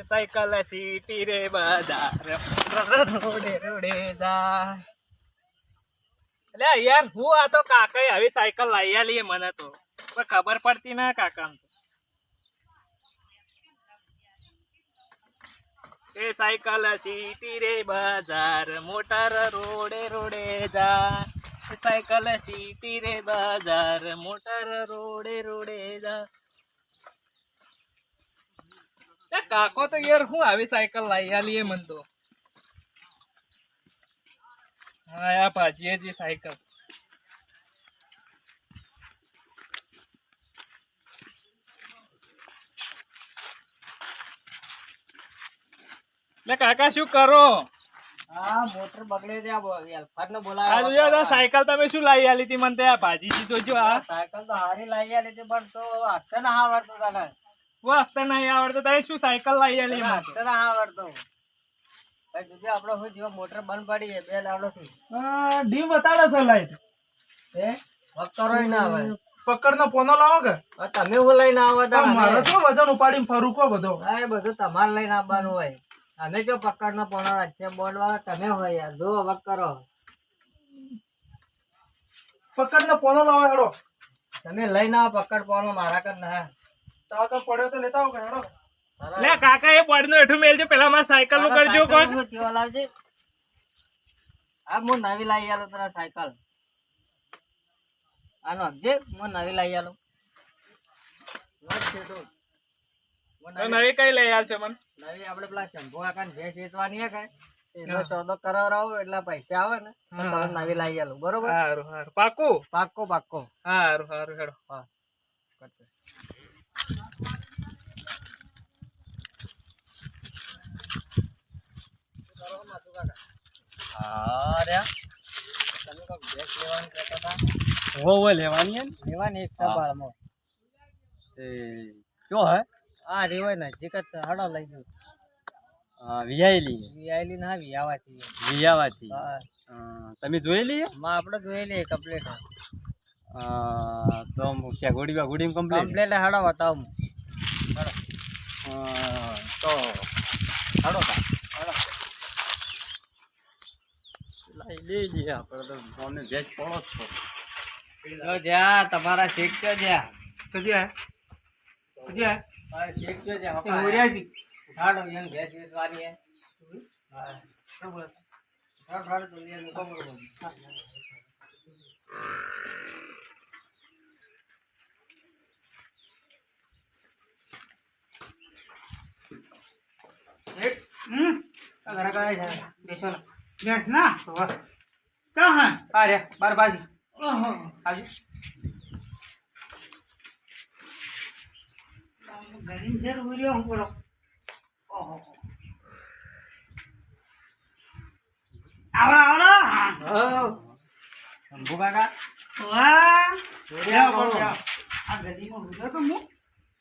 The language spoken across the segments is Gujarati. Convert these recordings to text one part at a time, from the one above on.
સાયકલ સીટી રે બજાર રોડે રોડે જાય. એટલે યાર હું આ તો કાકા આવી સાયકલ લઈ આલી મને તો પણ ખબર પડતી ના કાકા એ સાયકલ સીટી રે બજાર મોટર રોડે રોડે જાય. સાયકલ સીટી રે બજાર મોટર રોડે રોડે જાય. કાકો તો યાર હું આવી સાયકલ લઈ આલી મન તો. હા યા ભાજીએ જી સાયકલ એટલે કાકા શું કરો? હા મોટર બગડે છે હેલ્પર ને આ બોલાવ્યો જોયો તો સાયકલ તમે શું લઈ આલી હતી મને? આ ભાજી થી જોજો. આ સાયકલ તો હારી લઈ આલી હતી પણ તો હાથે ના આવડતો તને. હું હપ્તા નહીં આવડતો તમે શું સાયકલ લઈ આલી મને? હાથે ના આવડતો ભાઈ જોજે આપડે હું જેવો મોટર બંધ પડી છે 2 દાડો થી. ડીમ બતાડે છે લાઈટ હે વકરો ના આવે. પકડ નો પોનો લાવો કે તમે હું લઈને આવતા મારે તો વજન ઉપાડીને ફરું કો બધો. હા એ બધું તમારે લઈને આવવાનું હોય. અમે જો પકડ નો પોનો છે બોર્ડ વાળા તમે હોય યાર જો વકરો. પકડ નો પોનો લાવો હેડો. તમે લઈને આવો પકડ પોનો મારા કર ના તાવ તો પડ્યો તો લેતા આવો કે હેડો. લે કાકા એ પડનો હેઠું મેલજો પેલા મારા સાયકલ નું કરજો કોણ. લાવજે આ હું નવી લાવી આલો તને સાયકલ. આનો હકજે હું નવી લાવી આલો. નવી કઈ લઈ આલ છે મને? નવી આપણે પેલા શંભુ કાકા ને ભેંસ વેચવાની હે કઈ એનો સોદો કરાવરાવો એટલે પૈસા આવે ને તો તને નવી લાવી આલો. બરોબર? હારું હારું પાકું. પાક્કો પાક્કો. હારું હારું હેડો. હા લેવાની એક સવાળમાં શું હે? આ રેવાય નજીક જ છે હડો લઈ જઉં. વિયાયેલી ના વિયાવાથી વિયાવાથી હા તમે જોયેલી? માં આપણે જોયેલી કમ્પ્લીટ તો શેગોડી વાગોડી કમ્પ્લીટ કમ્પ્લીટ હડો બતાવું તો હાડો લઈ લઈએ આપણે તો ફોને ભેજ પડો છો. જ્યાં તમારા શેખ છે જ્યાં કજ્યા કજ્યા મારા શેખ છે જ્યાં ઓરિયાજી હાડો એમ ભેંસ વેચવાની હે. હા હાડો તો લે ખબર બેસ ના ક્યાં હે? અરે બાર બાજી ઓહો આવજો. ગરીબ છે ઉર્યો હું બોલો. ઓહો આવડા આવડા શંભુ કાકા વાહ જોડ્યા બોલો. બોલો. આ ગરીબમાં ઉર્યો તો હું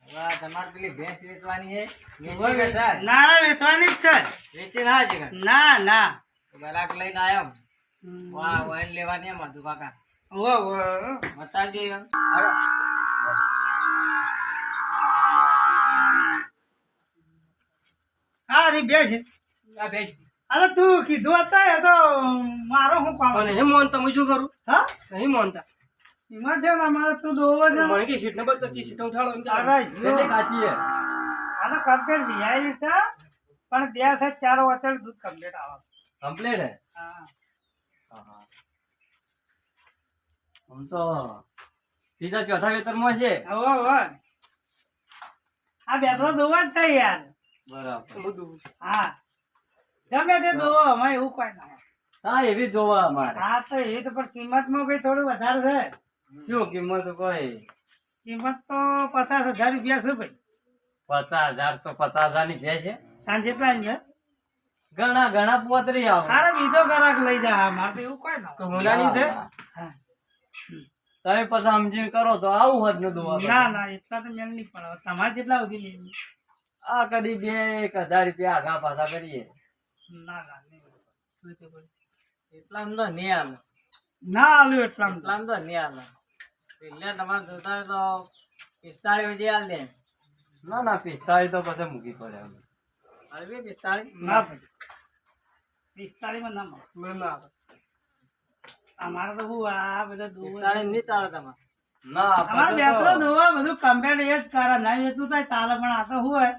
હવે તમારે પેલી ભેંસ વેચવાની હે વેચી વેચાય ના વેચવાની જ છે. વેચી ના છે ના ના ગરાક લઈને આયો વાહ વાઈન લેવાની એમ મધુ કાકા બતાવજે એમ. હાલો. હા રી બે છે. આ ભેંસ અરે તું કીધું હતા એ તો મારો શું કામ? નહીં માનતા હું શું કરું? હા નહીં માનતા એમાં છે ને મારે તું દોવો છે મને કે સીટ નંબર તો સીટ ઉઠાડો એમ કે અરે કેટલી કાચી હે? આનો કમ્પ્લેટ વિહાઈ છે પણ 2 થી 4 વચળ દૂધ કમ્પ્લેટ આવે. કમ્પ્લીટ હે? હા આમ તો ત્રીજા ચોથા વેતરમાં છે. હવે આ બેસરો દોવા જ છે યાર. બરાબર. બધું હા ગમે તે દોવો અમે એવું કોઈ ના હોય. હા એવી જોવા અમારે. હા તો એ તો પણ કિંમતમાં ભાઈ થોડું વધારે છે. શું કિંમત કોઈ? કિંમત તો 50,000 રૂપિયા છે ભાઈ. 50,000 તો 50,000 ની ભેંસ છે. સાંજે એટલા ને ઘણા ઘણા પોતરી આવે. અરે બીજો ગ્રાહક લઈ જા મારે તો એવું કોઈ ના હોય. હોનાની છે. હા. તમે પછી સમજીને કરો તો આવું હોત ને દોવા. ના ના એટલા તો મેળ નહીં પડે. તમારે જેટલા સુધી લેવી? આ કદી 1,000 રૂપિયા આગા પાછા કરીએ. ના ના નહીં. એટલામાં તો નહીં આલે. ના આલ્યું એટલામાં તો. એટલામાં તો નહીં આલે. એટલે તમારે જોતા હોય તો 45 જે આલ દે. ના ના 45 તો પછી મૂકી પડે. હળવી 45 ના ભાઈ 45 માં ના મળે. મને ના આવે. અમારે તો શું આ બધા દુવા 45 નહીં ચાલે તમારે. ના અમારે બેસરો દુવા બધું કમ્પ્લેટ એ જ કરે ના વેચવું થાય ચાલે પણ આ તો શું હોય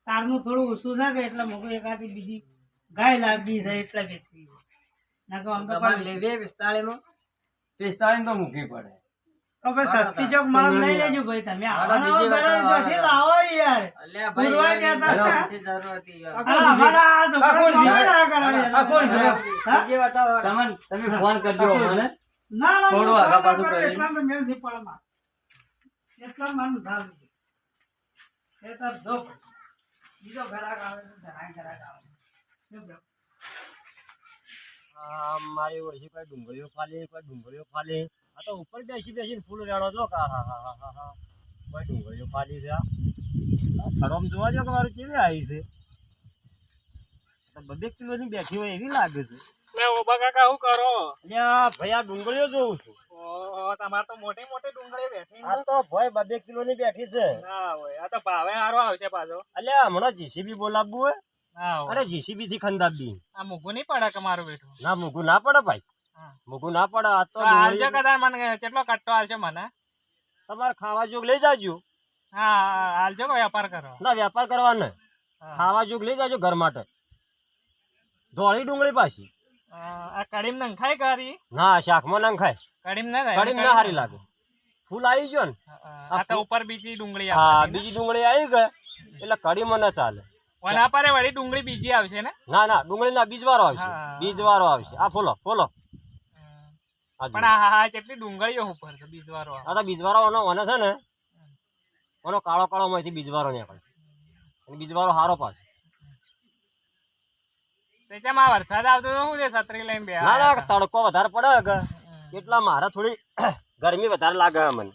તારનું થોડું ઓછું છે કે એટલે મોકું એકાદી બીજી ગાય લાગી છે એટલે વેચવી ના તો આમ તો તમારે લેવી 45 માં 45 તો મૂકવી પડે. તો ભાઈ સસ્તી ચોક મળે લઈ લેજો ભાઈ તમે હાલો, આવવાના બીજી વાત હોય આવે. ઘરેથી લાવો યાર અલ્યા પૂરવા ભાઈ ગયા તા. ઘણો જરૂર હતી યાર. અલા, અમારા આ છોકરા કોણ છે? કોણ ના કરે યાર? આ કોણ છે? હા? બીજી વાત આવે. તમે ફોન કરજો મને. ના ના થોડું આગા પાછું કરી. એટલા તો મેળ નહીં પડે મારે. એટલા મારું ધાર નથી. એ તો જો બીજો ઘરાક આવે તો જરાય ઘરાક આવે. શું કહો? મારી ઓછી કોઈ ડુંગળીઓ ફાલી આ તો ઉપર બેસીને ફૂલ રેડો છો કા હા હા હા હા કોઈ ડુંગળીઓ ફાલી છે આ ખરોમ જોવા જો કે મારું ચેવી આવી છે બબે કિલોની બેઠી હોય એવી લાગે છે લે ઓબા કાકા શું કરો? અલ્યા ભાઈ આ ડુંગળીઓ જોઉં છું ઓહો, તમારે તો મોટી મોટી ડુંગળી બેઠી છે. આ તો ભાઈ 2 કિલોની બેઠી છે ના હોય, આ તો ભાવે સારો આવશે પાછો. અલ્યા હમણાં જીસીબી બોલાવવું હોય ના હોય. અરે જીસીબી થી ખંદાબી આ મૂકવું નહીં પડે કે મારું બેઠું. ના મૂકું ના પડે ભાઈ હા. મૂકું ના પડે આ તો તો હાલજો ડુંગળી કદાચ મને કેટલો કટ્ટો હાલજો મને. તમારે ખાવા જોગ લઈ જાજો હા હાલજો કે વેપાર કરો. ના વેપાર કરવાનો હા. ખાવા જોગ લઈ જાજો ઘર માટે ધોળી ડુંગળી પાછી આ કડીમ નંખાય કરી ના શાકમાં નંખાય કડીમ ના થાય. કડીમ ના હારી લાગે ફૂલ આવી ગયો ને આ તો ઉપર બીજી ડુંગળી હા આવે. બીજી ડુંગળી આવી ગઈ એટલે કડીમાં ના ચાલે વના પરે વળી ડુંગળી બીજી આવશે ને. ના ના ડુંગળી ના બીજવારો આવશે હા. બીજવારો આવશે આ ફોલો ફોલો આ પણ આ હા કેટલી ડુંગળીઓ ઉપર છે બીજવારો. આ તો બીજવારો ઓનો છે ને ઓનો કાળો કાળો માંથી બીજવારો નીકળે અને બીજવારો હારો પાછો તેમાં વરસાદ આવતો તો શું છે છત્રી લઈને બે ના ના તડકો વધારે પડે કે એટલા મારે થોડી ગરમી વધારે લાગે મને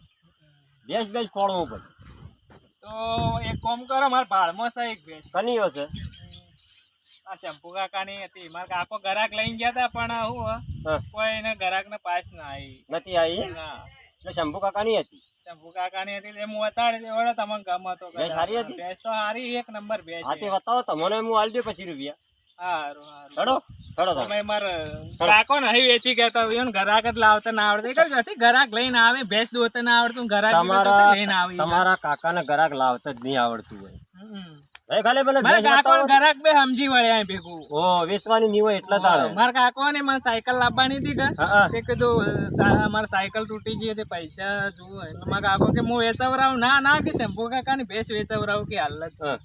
બેસ ખોળવું પડે તો એક કામ કરો મારા ભાડમાં છે એક ભેંસ. કનીઓ છે આ શંભુ કાકાની હતી મારા કાકો ગરાક લઈને ગયા હતા પણ હું હા. કોઈ એને ગરાક ને પાસ ના આવી. નથી આવી ના એટલે શંભુ કાકાની હતી શંભુ કાકાની હતી તે હું વતાડી દે તમને ગમતો ભેંસ સારી હતી? ભેંસ તો સારી એક નંબર ભેંસ હા છે. તે બતાવો તમને હું આલી દે 25 રૂપિયા હારું હારું. ચડો ચડો તમે તમે મારે કાકો નહીં વેચી ગયા તો ગરાક જ લાવતા ના આવડે કઈ નથી ગરાક લઈને આવે ભેંસ દોતા ના આવડતું ગરાક લઈને આવે. તમારા કાકાને ગરાક લાવતા જ નહીં આવડતું હોય હમ. એ ખાલી મને મારા ભેંસ કાકો બતાવો. ગરાક બે સમજી વળ્યા ભેગું. ઓ વેચવાની નહીં હોય એટલે તારે મારા કાકો ને મને સાયકલ લાવવાની હતી કે હા, હા. તે કીધું મારી સાયકલ તૂટી ગઈ તે પૈસા જુઓ એટલે મારા કાકો કે હું વેચવરાવું ના ના કે શંભુ કાકા ની ભેંસ વેચવરાવું કે હાલ જ હા.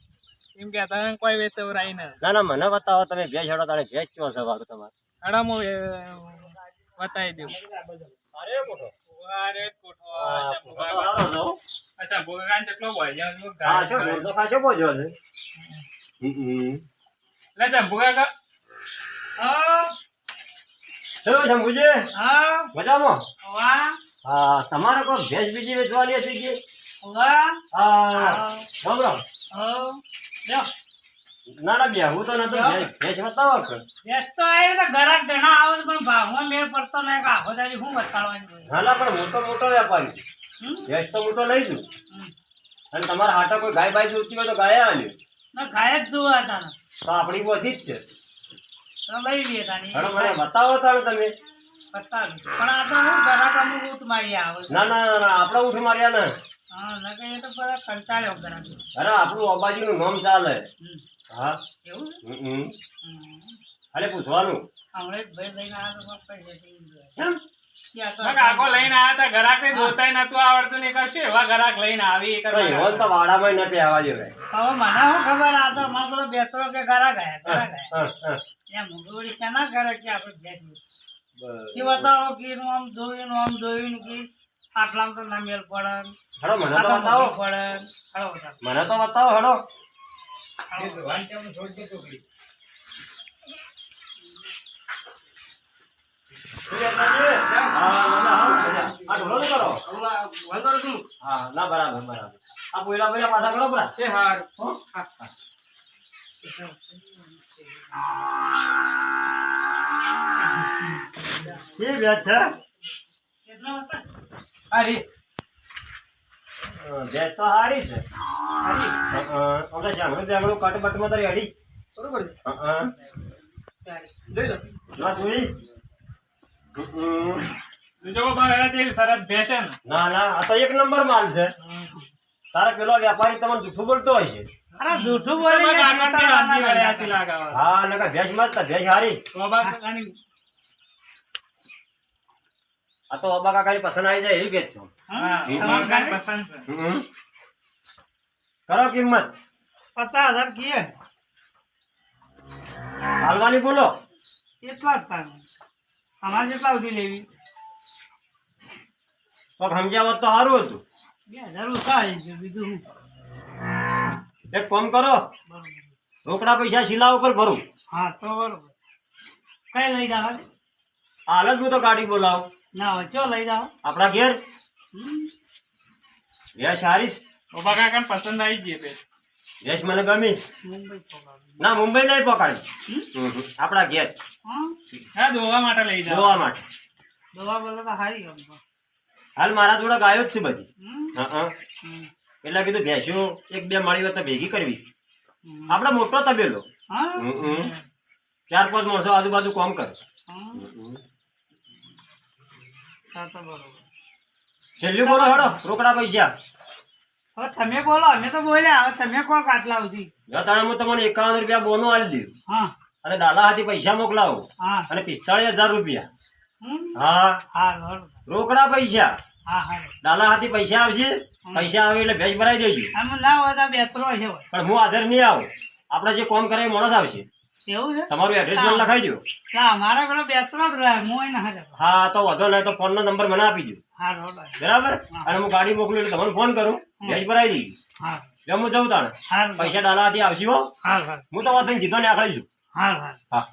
એમ કેતા કોઈ વેચવરાય ને ના ના મને બતાવો તમે ભેંસ હેડો તારે ભેંસ ચો છે વાળું તમારે હડા હું બતાવી દઉં. અરે મોટો અરે કોઠો હા, શંભુ ફોટો કાકા. સારો છે હો. અચ્છા શંભુ કાકાને કેટલો ભોજ્યો છે. હા શું ઢોરનો ખાસો બોજો છે લે શંભુ કાકા હા શું શંભુજી હા મજામાં વાહ હા તમારે કોઈ ભેંસ બીજી વેચવાની હતી કે વાહ હા રામ રામ હા લ્યો. ના ના બેહું તો નતું ભેંસ બતાવો કે ભેંસ તો આવી તો ગરાક ઘણા આવે છે પણ ભાવમાં મેળ પડતો નહીં કે આખો દાડી શું બતાડવાની કોઈ. ના ના પણ મોટો વેપારી હમ? ભેંસ તો મોટો લઈ જઉં હમ. અને તમારા હાટા કોઈ ગાય બાય જોતી હોય તો ગાય આલ્યો ના ખાય જ જોવા હતા ને તો આપણી બધી જ છે તો લઈ લઈએ તાની હેડો મને બતાવો તારે તમે બતાવી પણ આ તો હું ગરાક અમુક ઊંટ મારી આવે છે. ના ના ના આપણે ઉઠ માર્યા ને હા નકર એ તો બધા કંટાળ્યો ગરાક. અરે આપણું અબાજી નું નામ ચાલે હમ. હા એવું છે? હમ. હમ. અરે પૂછવાનું હમણાં જ ભાઈ લઈને આવ્યો તો પણ પૈસા થઈ ગયા. કેમ ત્યાં તો મારા કાકો લઈને આવ્યા હતા ગરાક ને જોતાય નતું આવડતું ને કશું એવા ગરાક લઈને આવી તો એવો તો વાડામાં નથી આવવા જેવાય હવે મને શું ખબર આ તો અમારો પેલો બેસરો કે ગરા ગયા ગરા ગયા હા, હા. ત્યાં મુગવડી શેના કરે કે આપણે ભેંસ બસ. કે બતાવો કે એનું આમ જોયું કે આટલામાં તો ના મેલ પડે હેડો મને તો આટલા બતાવો મોઢું પડે હાલો બતાવો. મને તો બતાવો હેડો આ ઢોલો નું કરો હા ના બરાબર બરાબર આ પોયલા પોયલા પાછા કરો પરા છે હાર એ વ્યાજ છે કેટલા હતા? અરે ભેંસ તો હારી છે ઓલે જાંગડું જાંગડું કટ બટમાં તારી અડી બરોબર છે હા જોઈ લો ના જોઈ બીજો બાબા કેવી સરસ ભેંસ છે ને ના ના આ તો એક નંબર માલ છે તારા પેલો વેપારી તમને જૂઠું બોલતો હોય છે અરે જૂઠું બોલી બાબા ગયા, કાકાને ખેતર આંધી વાળા વળ્યા છે લાગાવા. હા નકર ભેંસ મસ્ત ભેંસ હારી બાબા કાકાની આ તો અબા કાકાની પસંદ આવી જાય એવી ભેંસ છો હા, બાબા તમારે કાકાને પસંદ છે કરો કિંમત 50,000 કીએ હાલવાની બોલો એટલા જ તારે અમારે જેટલા સુધી લેવી તો સમજ્યા હોત તો સારું હતું 2,000 ઓછા આવી ગયું, બીજું શું? એક કામ કરો બરોબર. રોકડા પૈસા શિલા ઉપર ભરું હા તો બરોબર કઈ લઈ જાવ હાલ જ હું તો ગાડી બોલાવું ના હોય ચો લઈ જાવ આપણા ઘેર ભેંસ હારીશ બાબા કાકાને પસંદ આવી ગઈ ભેંસ. ભેંસ મને ગમી મુંબઈ પકડાવી. ના મુંબઈ નહીં પકડી આપણા ઘેર હા હા દોવા માટે લઈ જાઓ જોવા માટે દવા બોલે તો સારી ગમ તો હાલ મારા જોડે ગાયો જ છે બધી હમ? હા હમ. એટલે કીધું ભેંસો એક બે મળી હોય તો ભેગી કરવી હમ. આપડે મોટો તબેલો હા 4-5 માણસો આજુબાજુ કામ કરે હા હા, તો બરોબર છેલ્લું બોલો હેડો રોકડા પૈસા હવે તમે બોલો અમે તો બોલ્યા હવે તમે કોણ કાટલા સુધી તાણે હું તમને 51 રૂપિયા બોનો આલી દઉં હા અને દાદા હાથી પૈસા મોકલાવો હા અને 45,000 રૂપિયા હમ? હા હા બરોબર રોકડા પૈસા હા હા દાદા હાથી પૈસા આવશે પૈસા આવે એટલે ભેજ ભરાઈ દેજો આમ ના હોય તો બેતરો છે હોય. પણ હું હાજર નહીં આવું આપણે જે કામ કરે એ માણસ આવશે એવું છે તમારું એડ્રેસ મને લખાઈ દો ના અમારા પેલો બેતરો જ રહે હું અહીં ના હાજર. હા તો વધો નહીં તો ફોન નો નંબર મને આપી દો હા બરોબર બરાબર અને હું ગાડી મોકલું એટલે તમને ફોન કરું ભેજ ભરાઈ દઈ હા એટલે હું જઉં તાણે હા પૈસા દાદા હાથી આવશે હો હા હા હું તો વાત સીધો ને આખડી દઉં હા હા હા